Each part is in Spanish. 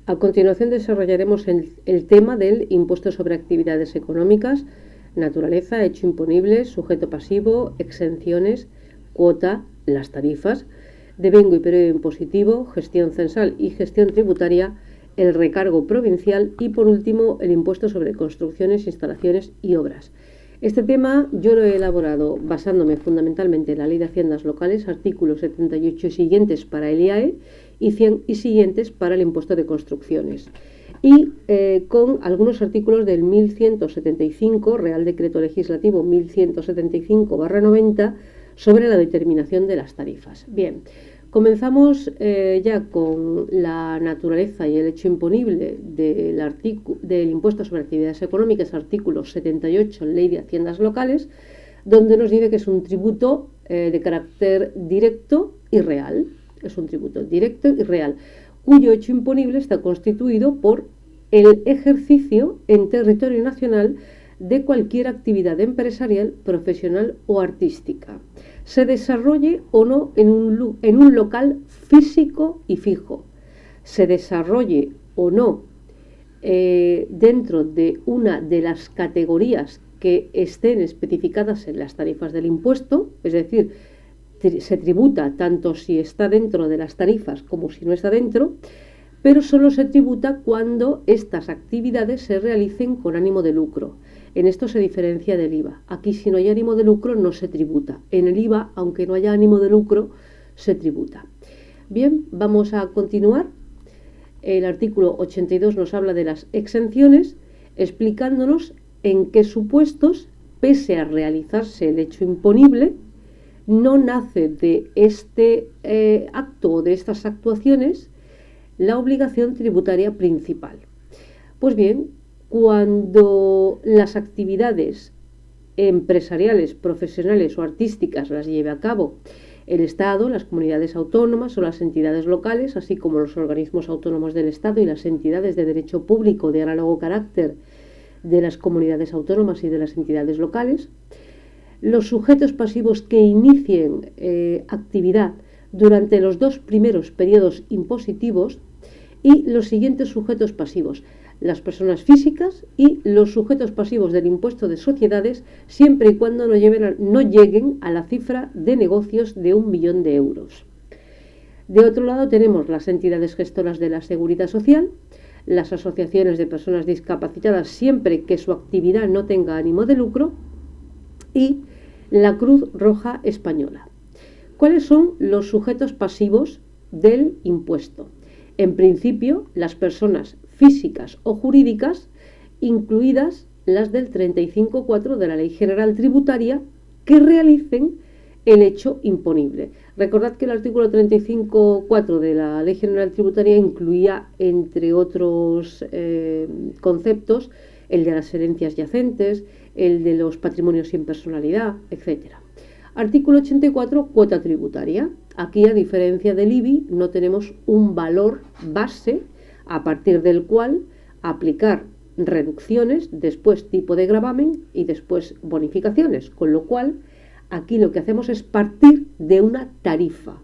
A continuación desarrollaremos el tema del impuesto sobre actividades económicas, naturaleza, hecho imponible, sujeto pasivo, exenciones, cuota, las tarifas, devengo y periodo impositivo, gestión censal y gestión tributaria, el recargo provincial y, por último, el impuesto sobre construcciones, instalaciones y obras. Este tema yo lo he elaborado basándome fundamentalmente en la Ley de Haciendas Locales, artículos 78 y siguientes para el IAE y 100 y siguientes para el impuesto de construcciones. Y con algunos artículos del 1175, Real Decreto Legislativo 1175/90, sobre la determinación de las tarifas. Bien, comenzamos ya con la naturaleza y el hecho imponible del impuesto sobre actividades económicas, artículo 78, Ley de Haciendas Locales, donde nos dice que es un tributo de carácter directo y real. Es un tributo directo y real, cuyo hecho imponible está constituido por el ejercicio en territorio nacional de cualquier actividad empresarial, profesional o artística, se desarrolle o no en un local físico y fijo, se desarrolle o no dentro de una de las categorías que estén especificadas en las tarifas del impuesto, es decir, se tributa tanto si está dentro de las tarifas como si no está dentro, pero solo se tributa cuando estas actividades se realicen con ánimo de lucro. En esto se diferencia del IVA. Aquí, si no hay ánimo de lucro, no se tributa. En el IVA, aunque no haya ánimo de lucro, se tributa. Bien, vamos a continuar. El artículo 82 nos habla de las exenciones, explicándonos en qué supuestos, pese a realizarse el hecho imponible, no nace de este acto o de estas actuaciones la obligación tributaria principal. Pues bien, cuando las actividades empresariales, profesionales o artísticas las lleve a cabo el Estado, las comunidades autónomas o las entidades locales, así como los organismos autónomos del Estado y las entidades de derecho público de análogo carácter de las comunidades autónomas y de las entidades locales, los sujetos pasivos que inicien actividad durante los 2 primeros periodos impositivos y los siguientes sujetos pasivos, las personas físicas y los sujetos pasivos del impuesto de sociedades, siempre y cuando no lleguen a la cifra de negocios de 1 millón de euros. De otro lado tenemos las entidades gestoras de la Seguridad Social, las asociaciones de personas discapacitadas siempre que su actividad no tenga ánimo de lucro, y la Cruz Roja Española. ¿Cuáles son los sujetos pasivos del impuesto? En principio, las personas físicas o jurídicas, incluidas las del 35.4 de la Ley General Tributaria, que realicen el hecho imponible. Recordad que el artículo 35.4 de la Ley General Tributaria incluía, entre otros conceptos, el de las herencias yacentes, el de los patrimonios sin personalidad, etc. Artículo 84, cuota tributaria. Aquí, a diferencia del IBI, no tenemos un valor base a partir del cual aplicar reducciones, después tipo de gravamen y después bonificaciones, con lo cual aquí lo que hacemos es partir de una tarifa.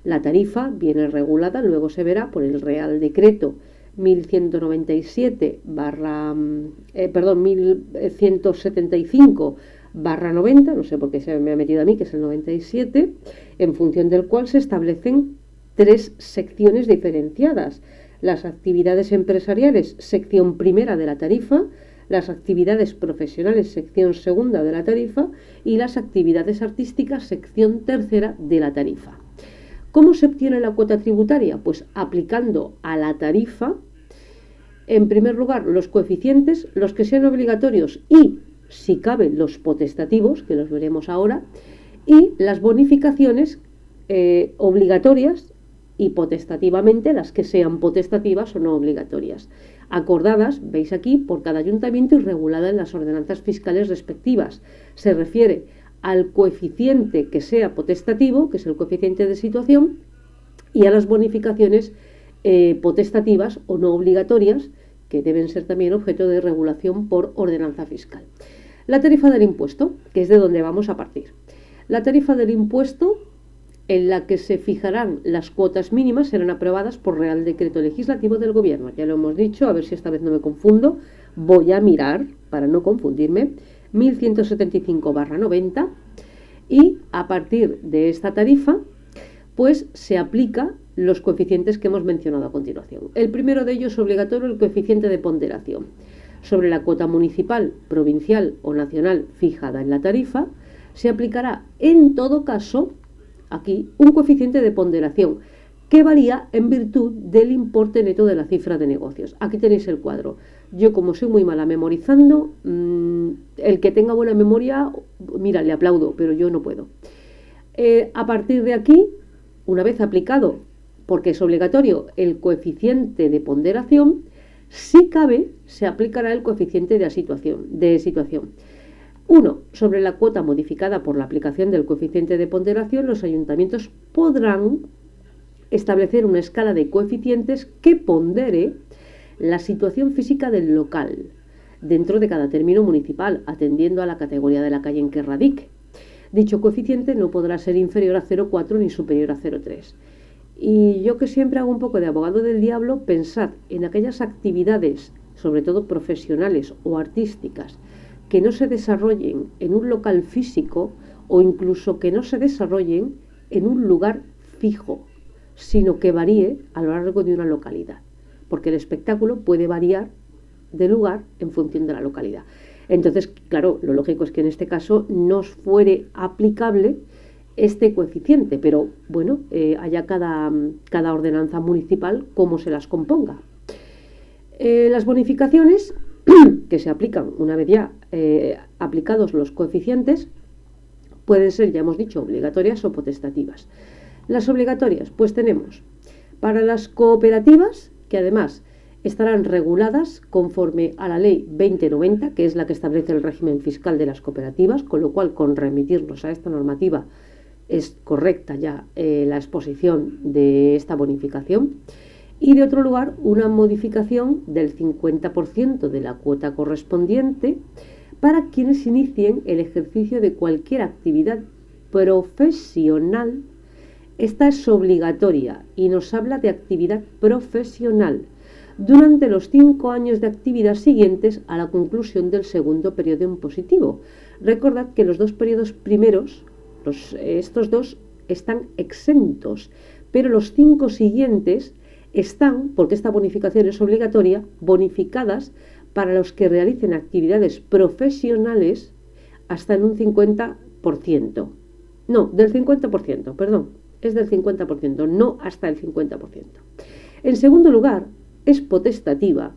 La tarifa viene regulada, luego se verá, por el Real Decreto 1175/90, no sé por qué se me ha metido a mí, que es el 97, en función del cual se establecen 3 secciones diferenciadas: las actividades empresariales, sección primera de la tarifa, las actividades profesionales, sección segunda de la tarifa, y las actividades artísticas, sección tercera de la tarifa. ¿Cómo se obtiene la cuota tributaria? Pues aplicando a la tarifa, en primer lugar, los coeficientes, los que sean obligatorios y, si cabe, los potestativos, que los veremos ahora, y las bonificaciones obligatorias y potestativamente las que sean potestativas o no obligatorias, acordadas, veis aquí, por cada ayuntamiento y regulada en las ordenanzas fiscales respectivas. Se refiere al coeficiente que sea potestativo, que es el coeficiente de situación, y a las bonificaciones potestativas o no obligatorias, que deben ser también objeto de regulación por ordenanza fiscal. La tarifa del impuesto, que es de donde vamos a partir. La tarifa del impuesto en la que se fijarán las cuotas mínimas serán aprobadas por Real Decreto Legislativo del Gobierno. Ya lo hemos dicho, a ver si esta vez no me confundo. Voy a mirar, para no confundirme, 1175/90, y a partir de esta tarifa, pues se aplica los coeficientes que hemos mencionado a continuación. El primero de ellos es obligatorio, el coeficiente de ponderación. Sobre la cuota municipal, provincial o nacional fijada en la tarifa, se aplicará en todo caso aquí un coeficiente de ponderación que varía en virtud del importe neto de la cifra de negocios. Aquí tenéis el cuadro. Yo, como soy muy mala memorizando, el que tenga buena memoria, mira, le aplaudo, pero yo no puedo. A partir de aquí, una vez aplicado, porque es obligatorio, el coeficiente de ponderación, si cabe, se aplicará el coeficiente de situación. 1. Sobre la cuota modificada por la aplicación del coeficiente de ponderación, los ayuntamientos podrán establecer una escala de coeficientes que pondere la situación física del local dentro de cada término municipal, atendiendo a la categoría de la calle en que radique. Dicho coeficiente no podrá ser inferior a 0,4 ni superior a 0,3. Y yo, que siempre hago un poco de abogado del diablo, pensad en aquellas actividades, sobre todo profesionales o artísticas, que no se desarrollen en un local físico o incluso que no se desarrollen en un lugar fijo, sino que varíe a lo largo de una localidad, porque el espectáculo puede variar de lugar en función de la localidad. Entonces, claro, lo lógico es que en este caso no fuere aplicable este coeficiente, pero bueno, haya cada ordenanza municipal como se las componga. Las bonificaciones que se aplican una vez ya aplicados los coeficientes pueden ser, ya hemos dicho, obligatorias o potestativas. Las obligatorias, pues tenemos para las cooperativas, que además estarán reguladas conforme a la Ley 2090, que es la que establece el régimen fiscal de las cooperativas, con lo cual, con remitirnos a esta normativa, es correcta ya la exposición de esta bonificación. Y de otro lugar, una modificación del 50% de la cuota correspondiente para quienes inicien el ejercicio de cualquier actividad profesional. Esta es obligatoria y nos habla de actividad profesional durante los 5 años de actividad siguientes a la conclusión del segundo periodo impositivo. Recordad que los 2 periodos primeros, estos 2 están exentos, pero los 5 siguientes están, porque esta bonificación es obligatoria, bonificadas para los que realicen actividades profesionales hasta en un 50%. No, del 50%, perdón, es del 50%, no hasta el 50%. En segundo lugar, es potestativa.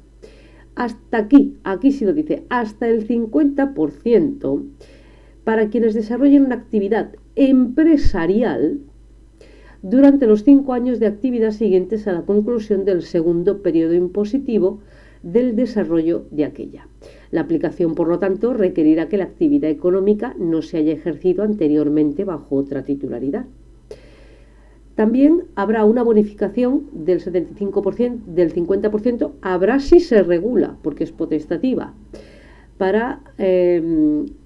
Hasta aquí sí lo dice, hasta el 50% para quienes desarrollen una actividad empresarial durante los 5 años de actividad siguientes a la conclusión del segundo periodo impositivo del desarrollo de aquella. La aplicación, por lo tanto, requerirá que la actividad económica no se haya ejercido anteriormente bajo otra titularidad. También habrá una bonificación del 75%, del 50%, habrá si se regula, porque es potestativa, para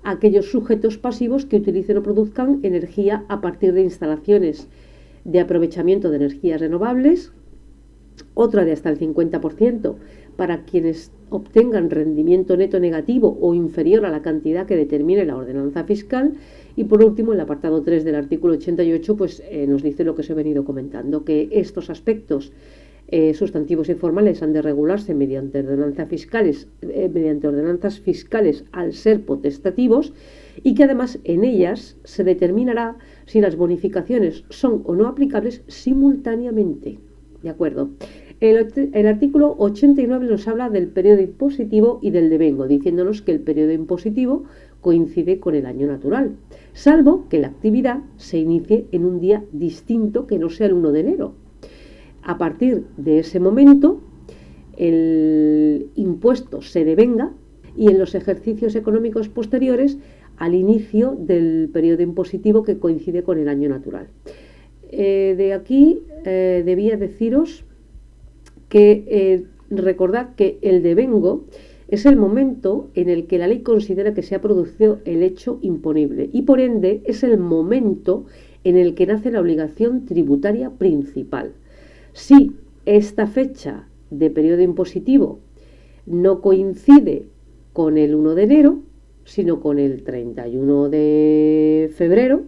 aquellos sujetos pasivos que utilicen o produzcan energía a partir de instalaciones de aprovechamiento de energías renovables, otra de hasta el 50% para quienes obtengan rendimiento neto negativo o inferior a la cantidad que determine la ordenanza fiscal, y por último el apartado 3 del artículo 88 pues nos dice lo que os he venido comentando, que estos aspectos sustantivos y formales han de regularse mediante ordenanzas fiscales al ser potestativos, y que además en ellas se determinará si las bonificaciones son o no aplicables simultáneamente. ¿De acuerdo? El artículo 89 nos habla del periodo impositivo y del devengo, diciéndonos que el periodo impositivo coincide con el año natural, salvo que la actividad se inicie en un día distinto que no sea el 1 de enero. A partir de ese momento, el impuesto se devenga, y en los ejercicios económicos posteriores al inicio del periodo impositivo que coincide con el año natural. De aquí debía deciros que recordad que el devengo es el momento en el que la ley considera que se ha producido el hecho imponible, y por ende es el momento en el que nace la obligación tributaria principal. Si esta fecha de periodo impositivo no coincide con el 1 de enero, sino con el 31 de febrero,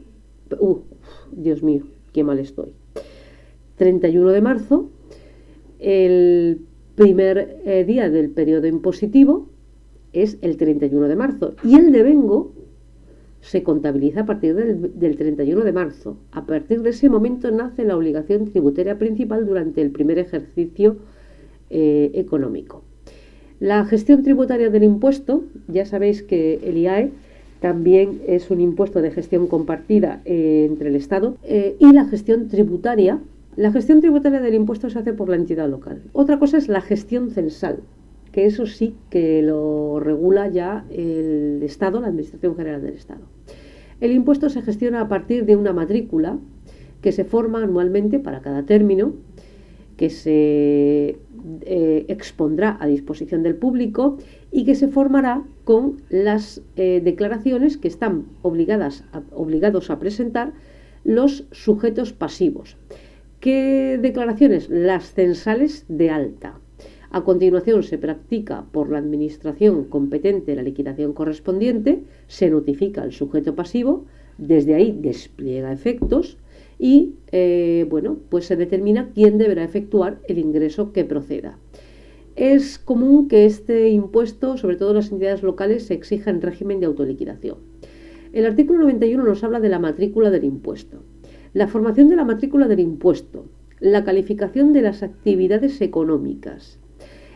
Dios mío, qué mal estoy, 31 de marzo, el primer día del periodo impositivo es el 31 de marzo y el devengo se contabiliza a partir del 31 de marzo. A partir de ese momento nace la obligación tributaria principal durante el primer ejercicio económico. La gestión tributaria del impuesto, ya sabéis que el IAE también es un impuesto de gestión compartida entre el Estado y la gestión tributaria. La gestión tributaria del impuesto se hace por la entidad local. Otra cosa es la gestión censal, que eso sí que lo regula ya el Estado, la Administración General del Estado. El impuesto se gestiona a partir de una matrícula que se forma anualmente para cada término, que se expondrá a disposición del público y que se formará con las declaraciones que están obligados a presentar los sujetos pasivos. ¿Qué declaraciones? Las censales de alta. A continuación se practica por la administración competente la liquidación correspondiente, se notifica al sujeto pasivo, desde ahí despliega efectos y pues se determina quién deberá efectuar el ingreso que proceda. Es común que este impuesto, sobre todo en las entidades locales, se exija en régimen de autoliquidación. El artículo 91 nos habla de la matrícula del impuesto. La formación de la matrícula del impuesto, la calificación de las actividades económicas,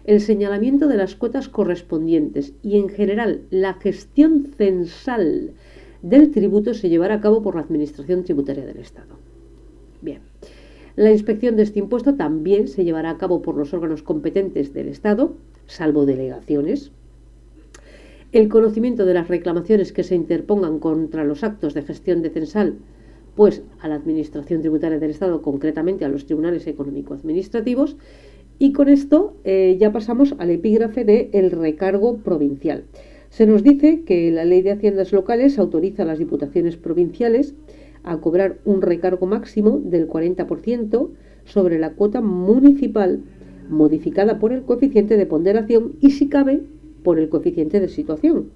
el señalamiento de las cuotas correspondientes y, en general, la gestión censal del tributo se llevará a cabo por la Administración Tributaria del Estado. Bien, la inspección de este impuesto también se llevará a cabo por los órganos competentes del Estado, salvo delegaciones. El conocimiento de las reclamaciones que se interpongan contra los actos de gestión de censal, pues a la Administración Tributaria del Estado, concretamente a los tribunales económico-administrativos. Y con esto ya pasamos al epígrafe del recargo provincial. Se nos dice que la Ley de Haciendas Locales autoriza a las diputaciones provinciales a cobrar un recargo máximo del 40% sobre la cuota municipal, modificada por el coeficiente de ponderación y, si cabe, por el coeficiente de situación.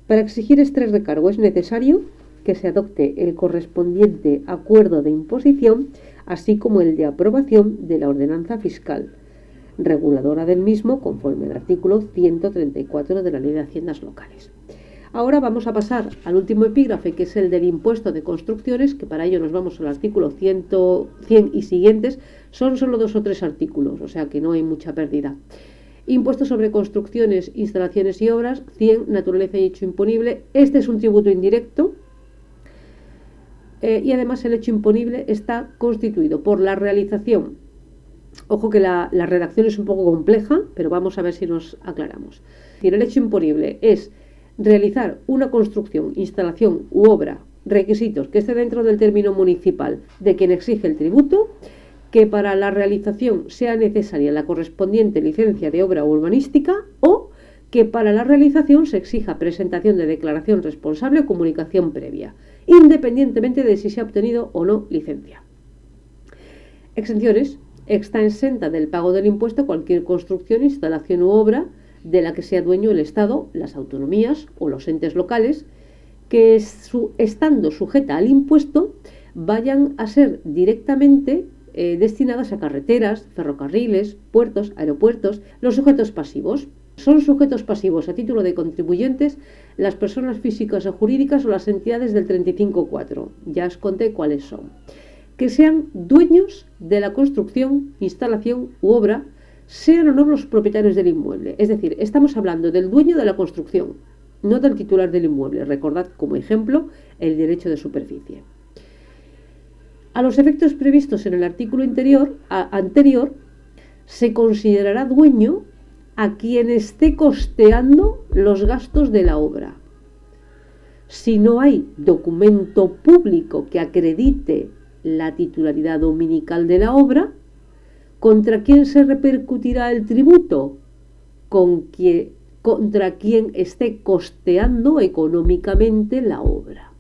Para exigir este recargo es necesario que se adopte el correspondiente acuerdo de imposición, así como el de aprobación de la ordenanza fiscal, reguladora del mismo, conforme al artículo 134 de la Ley de Haciendas Locales. Ahora vamos a pasar al último epígrafe, que es el del impuesto de construcciones, que para ello nos vamos al artículo 100 y siguientes. Son solo 2 o 3 artículos, o sea que no hay mucha pérdida. Impuesto sobre construcciones, instalaciones y obras, 100, naturaleza y hecho imponible. Este es un tributo indirecto. Y además el hecho imponible está constituido por la realización. Ojo que la redacción es un poco compleja, pero vamos a ver si nos aclaramos. El hecho imponible es realizar una construcción, instalación u obra, requisitos que esté dentro del término municipal de quien exige el tributo, que para la realización sea necesaria la correspondiente licencia de obra urbanística o que para la realización se exija presentación de declaración responsable o comunicación previa, independientemente de si se ha obtenido o no licencia. Exenciones. Está exenta del pago del impuesto cualquier construcción, instalación u obra de la que sea dueño el Estado, las autonomías o los entes locales, que estando sujeta al impuesto vayan a ser directamente destinadas a carreteras, ferrocarriles, puertos, aeropuertos. Los sujetos pasivos. Son sujetos pasivos a título de contribuyentes las personas físicas o jurídicas o las entidades del 35.4. Ya os conté cuáles son. Que sean dueños de la construcción, instalación u obra, sean o no los propietarios del inmueble. Es decir, estamos hablando del dueño de la construcción, no del titular del inmueble. Recordad como ejemplo el derecho de superficie. A los efectos previstos en el artículo anterior, se considerará dueño a quien esté costeando los gastos de la obra. Si no hay documento público que acredite la titularidad dominical de la obra, ¿contra quién se repercutirá el tributo? Contra quien esté costeando económicamente la obra.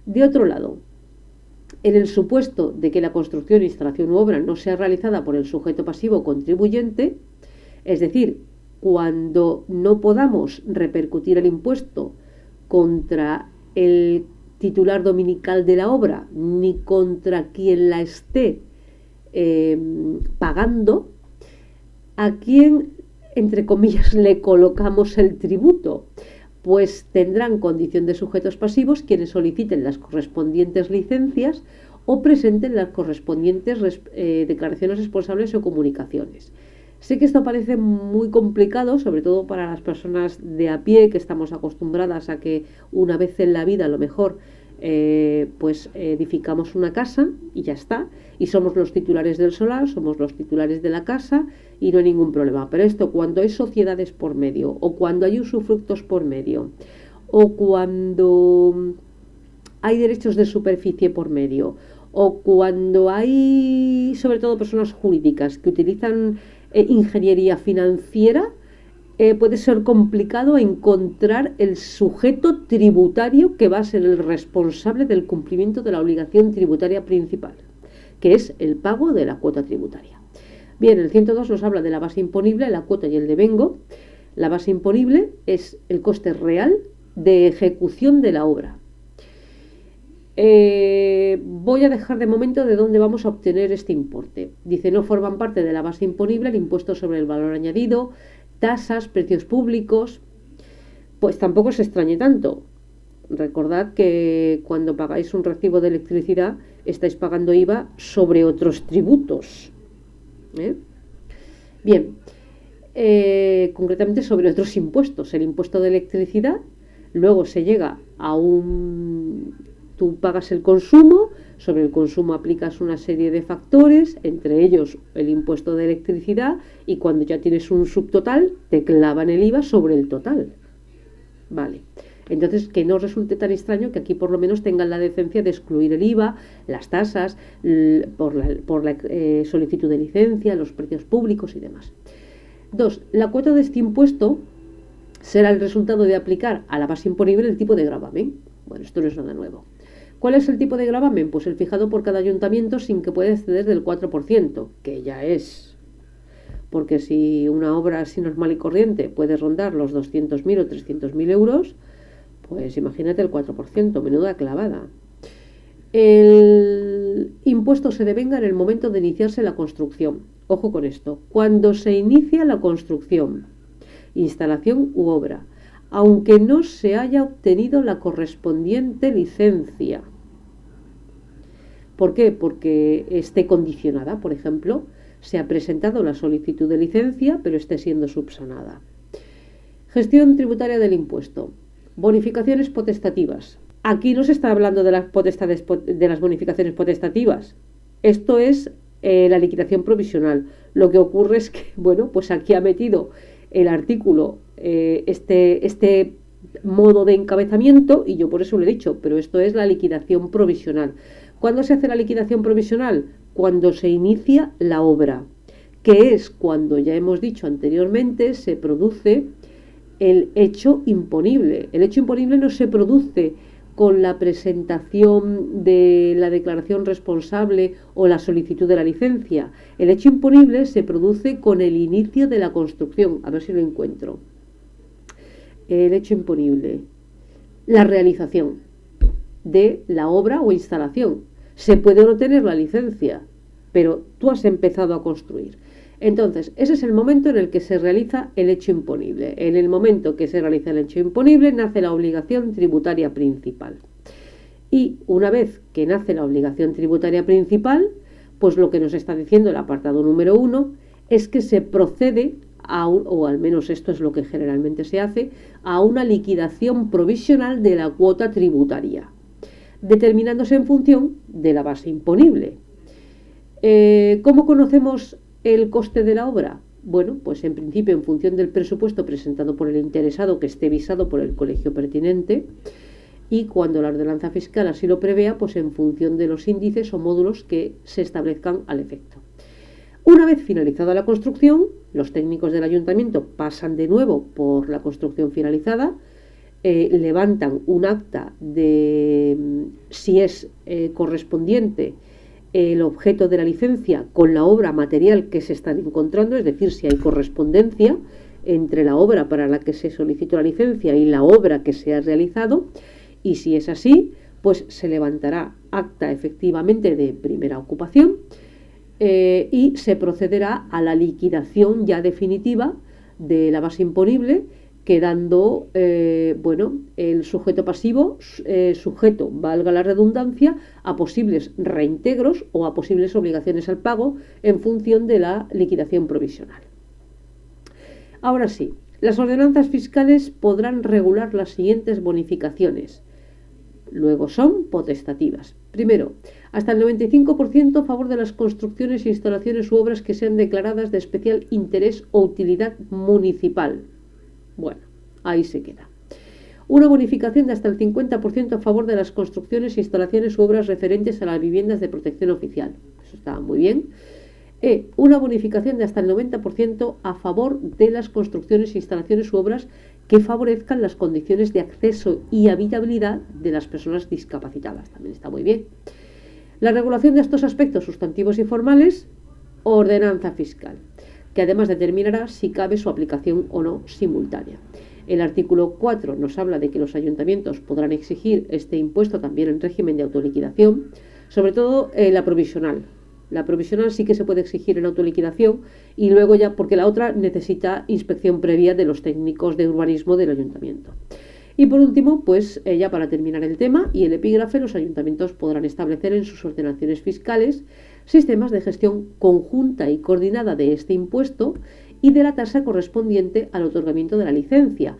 De otro lado, En el supuesto de que la construcción, instalación u obra no sea realizada por el sujeto pasivo contribuyente, es decir, cuando no podamos repercutir el impuesto contra el titular dominical de la obra ni contra quien la esté pagando, ¿a quién, entre comillas, le colocamos el tributo? Pues tendrán condición de sujetos pasivos quienes soliciten las correspondientes licencias o presenten las correspondientes declaraciones responsables o comunicaciones. Sé que esto parece muy complicado, sobre todo para las personas de a pie, que estamos acostumbradas a que una vez en la vida a lo mejor edificamos una casa y ya está, y somos los titulares del solar, somos los titulares de la casa y no hay ningún problema. Pero esto, cuando hay sociedades por medio, o cuando hay usufructos por medio, o cuando hay derechos de superficie por medio, o cuando hay sobre todo personas jurídicas que utilizan ingeniería financiera, puede ser complicado encontrar el sujeto tributario que va a ser el responsable del cumplimiento de la obligación tributaria principal, que es el pago de la cuota tributaria. Bien, el 102 nos habla de la base imponible, la cuota y el devengo. La base imponible es el coste real de ejecución de la obra. Voy a dejar de momento de dónde vamos a obtener este importe. Dice, no forman parte de la base imponible el impuesto sobre el valor añadido, tasas, precios públicos. Pues tampoco se extrañe tanto. Recordad que cuando pagáis un recibo de electricidad estáis pagando IVA sobre otros tributos. Bien, concretamente sobre otros impuestos. El impuesto de electricidad, luego se llega a tú pagas el consumo, sobre el consumo aplicas una serie de factores, entre ellos el impuesto de electricidad, y cuando ya tienes un subtotal, te clavan el IVA sobre el total. Vale. Entonces, que no resulte tan extraño que aquí por lo menos tengan la decencia de excluir el IVA, las tasas, por la solicitud de licencia, los precios públicos y demás. 2. La cuota de este impuesto será el resultado de aplicar a la base imponible el tipo de gravamen. Bueno, esto no es nada nuevo. ¿Cuál es el tipo de gravamen? Pues el fijado por cada ayuntamiento sin que pueda exceder del 4%, que ya es. Porque si una obra así normal y corriente puede rondar los 200.000 o 300.000 euros, pues imagínate el 4%, menuda clavada. El impuesto se devenga en el momento de iniciarse la construcción. Ojo con esto. Cuando se inicia la construcción, instalación u obra, aunque no se haya obtenido la correspondiente licencia. ¿Por qué? Porque esté condicionada, por ejemplo, se ha presentado la solicitud de licencia, pero esté siendo subsanada. Gestión tributaria del impuesto. Bonificaciones potestativas. Aquí no se está hablando de las potestades, de las bonificaciones potestativas. Esto es la liquidación provisional. Lo que ocurre es que, bueno, pues aquí ha metido el artículo este modo de encabezamiento, y yo por eso lo he dicho, pero esto es la liquidación provisional. ¿Cuándo se hace la liquidación provisional? Cuando se inicia la obra, que es cuando, ya hemos dicho anteriormente, se produce el hecho imponible. El hecho imponible no se produce con la presentación de la declaración responsable o la solicitud de la licencia. El hecho imponible se produce con el inicio de la construcción. A ver si lo encuentro. El hecho imponible. La realización de la obra o instalación. Se puede no tener la licencia, pero tú has empezado a construir. Entonces, ese es el momento en el que se realiza el hecho imponible. En el momento que se realiza el hecho imponible, nace la obligación tributaria principal. Y una vez que nace la obligación tributaria principal, pues lo que nos está diciendo el apartado número 1 es que se procede o al menos esto es lo que generalmente se hace, a una liquidación provisional de la cuota tributaria, determinándose en función de la base imponible. ¿Cómo conocemos el coste de la obra? Bueno, pues en principio en función del presupuesto presentado por el interesado que esté visado por el colegio pertinente, y cuando la ordenanza fiscal así lo prevea, pues en función de los índices o módulos que se establezcan al efecto. Una vez finalizada la construcción, los técnicos del ayuntamiento pasan de nuevo por la construcción finalizada, levantan un acta de si es correspondiente el objeto de la licencia con la obra material que se están encontrando, es decir, si hay correspondencia entre la obra para la que se solicitó la licencia y la obra que se ha realizado, y si es así, pues se levantará acta efectivamente de primera ocupación y se procederá a la liquidación ya definitiva de la base imponible, quedando el sujeto pasivo sujeto, valga la redundancia, a posibles reintegros o a posibles obligaciones al pago en función de la liquidación provisional. Ahora sí, las ordenanzas fiscales podrán regular las siguientes bonificaciones. Luego son potestativas. Primero, hasta el 95% a favor de las construcciones, instalaciones u obras que sean declaradas de especial interés o utilidad municipal. Bueno, ahí se queda. Una bonificación de hasta el 50% a favor de las construcciones, instalaciones u obras referentes a las viviendas de protección oficial. Eso está muy bien. Una bonificación de hasta el 90% a favor de las construcciones, instalaciones u obras que favorezcan las condiciones de acceso y habitabilidad de las personas discapacitadas. También está muy bien. La regulación de estos aspectos sustantivos y formales, ordenanza fiscal, que además determinará si cabe su aplicación o no simultánea. El artículo 4 nos habla de que los ayuntamientos podrán exigir este impuesto también en régimen de autoliquidación, sobre todo la provisional. La provisional sí que se puede exigir en autoliquidación y luego ya, porque la otra necesita inspección previa de los técnicos de urbanismo del ayuntamiento. Y por último, pues ya para terminar el tema y el epígrafe, los ayuntamientos podrán establecer en sus ordenaciones fiscales sistemas de gestión conjunta y coordinada de este impuesto y de la tasa correspondiente al otorgamiento de la licencia,